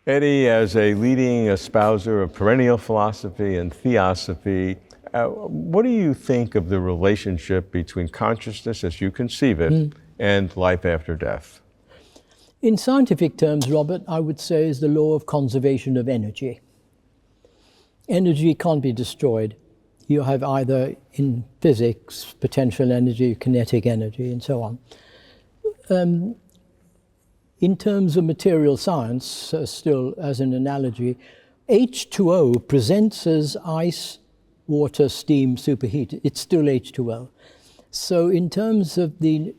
Eddie, as a leading espouser of perennial philosophy and theosophy, what do you think of the relationship between consciousness as you conceive it and life after death? In scientific terms, Robert, I would say is the law of conservation of energy. Energy can't be destroyed. You have either, in physics, potential energy, kinetic energy, and so on. In terms of material science, still as an analogy, H2O presents as ice, water, steam, superheat. It's still H2O. So in terms of the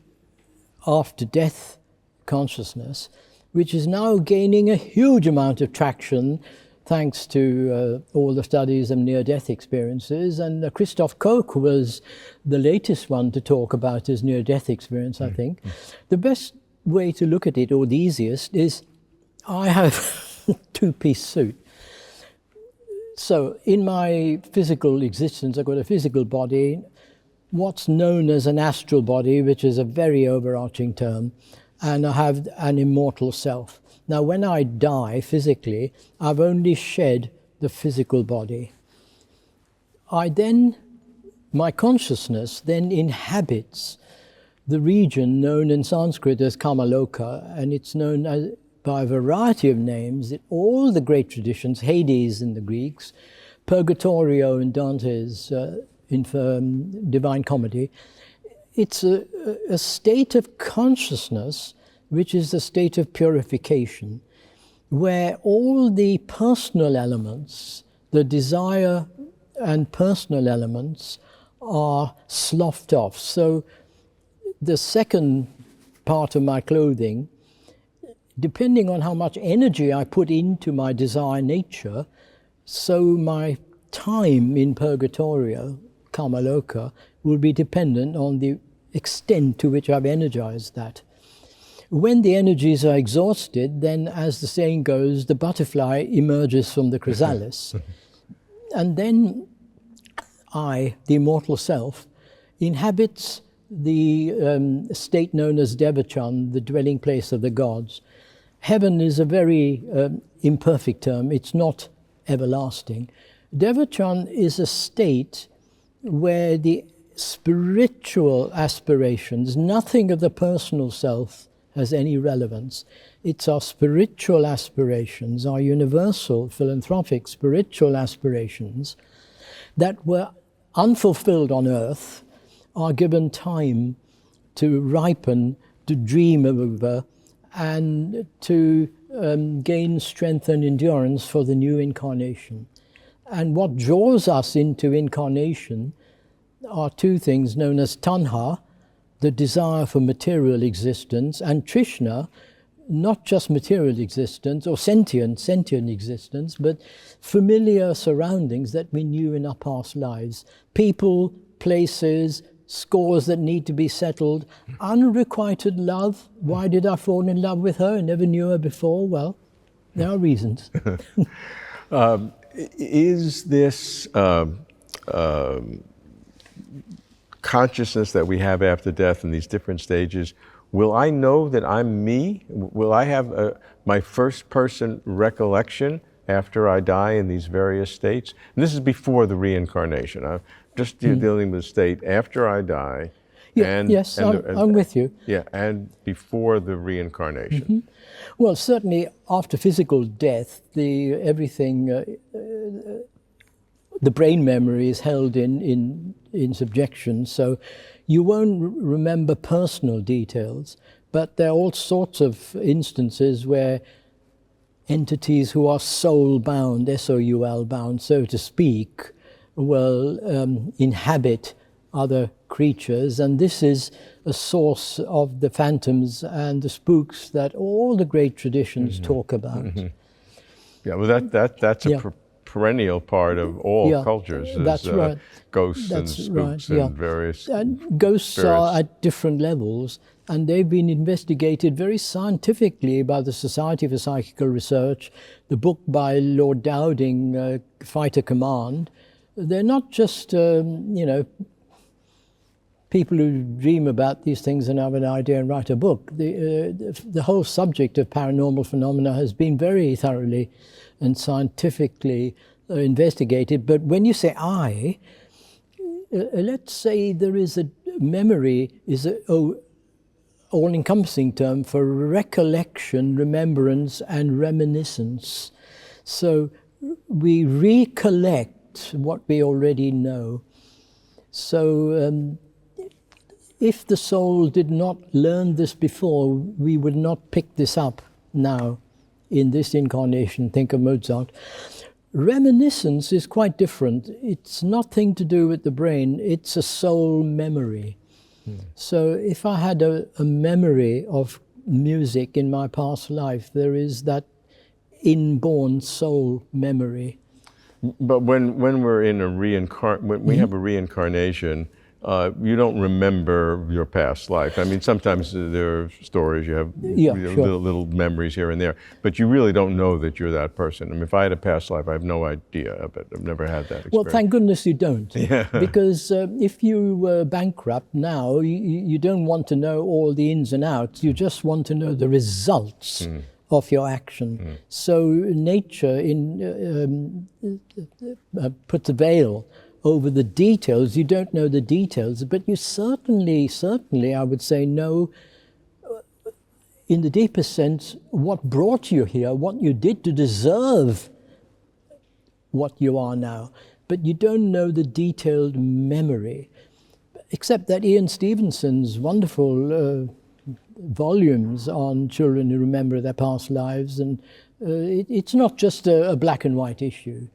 after-death consciousness, which is now gaining a huge amount of traction thanks to all the studies of near-death experiences. And Christoph Koch was the latest one to talk about his near-death experience, I think. The best way to look at it, or the easiest, is I have a two-piece suit. So in my physical existence, I've got a physical body, what's known as an astral body, which is a very overarching term, and I have an immortal self. Now, when I die physically, I've only shed the physical body. My consciousness then inhabits the region known in Sanskrit as Kamaloka, and it's known by a variety of names in all the great traditions, Hades in the Greeks, Purgatorio in Dante's Divine Comedy. It's a state of consciousness which is the state of purification, where all the personal elements, the desire and personal elements, are sloughed off. So the second part of my clothing, depending on how much energy I put into my desire nature, so my time in Purgatorio, Kamaloka, will be dependent on the extent to which I've energized that. When the energies are exhausted, then, as the saying goes, the butterfly emerges from the chrysalis. And then I, the immortal self, inhabits the state known as Devachan, the dwelling place of the gods. Heaven is a very imperfect term. It's not everlasting. Devachan is a state where the spiritual aspirations, nothing of the personal self has any relevance. It's our spiritual aspirations, our universal, philanthropic, spiritual aspirations that were unfulfilled on earth are given time to ripen, to dream over, and to gain strength and endurance for the new incarnation. And what draws us into incarnation are two things known as tanha, the desire for material existence, and trishna, not just material existence or sentient existence, but familiar surroundings that we knew in our past lives. People, places, scores that need to be settled, unrequited love. Why did I fall in love with her? I never knew her before. Well, there are reasons. Is this consciousness that we have after death in these different stages, will I know that I'm me? Will I have my first person recollection after I die in these various states? And this is before the reincarnation. I'm just dealing with the state after I die. Yeah, yes, I'm with you. Yeah, and before the reincarnation. Well, certainly after physical death, everything, the brain memory is held in subjection, so you won't remember personal details, but there are all sorts of instances where entities who are soul-bound, S-O-U-L bound, so to speak, will inhabit other creatures, and this is a source of the phantoms and the spooks that all the great traditions talk about. Yeah, well, that's a perennial part of all cultures. That's right. Ghosts and spooks and various. Ghosts spirits. are at different levels, and they've been investigated very scientifically by the Society for Psychical Research. The book by Lord Dowding, Fighter Command. They're not just people who dream about these things and have an idea and write a book. The whole subject of paranormal phenomena has been very thoroughly and scientifically investigated. But when you say I, let's say there is a memory is a all-encompassing term for recollection, remembrance, and reminiscence. So we recollect what we already know. So if the soul did not learn this before, we would not pick this up now in this incarnation. Think of Mozart. Reminiscence is quite different. It's nothing to do with the brain. It's a soul memory. So if I had a memory of music in my past life, there is that inborn soul memory. But when we're in a when we have a reincarnation, you don't remember your past life. I mean, sometimes there are stories, you have little memories here and there, but you really don't know that you're that person. I mean, if I had a past life, I have no idea of it. I've never had that experience. Well, thank goodness you don't. Yeah. Because if you were bankrupt now, you don't want to know all the ins and outs. You just want to know the results of your action. So nature puts a veil over the details. You don't know the details, but you certainly, I would say, know, in the deepest sense, what brought you here, what you did to deserve what you are now. But you don't know the detailed memory, except that Ian Stevenson's wonderful volumes on children who remember their past lives, and it's not just a black and white issue.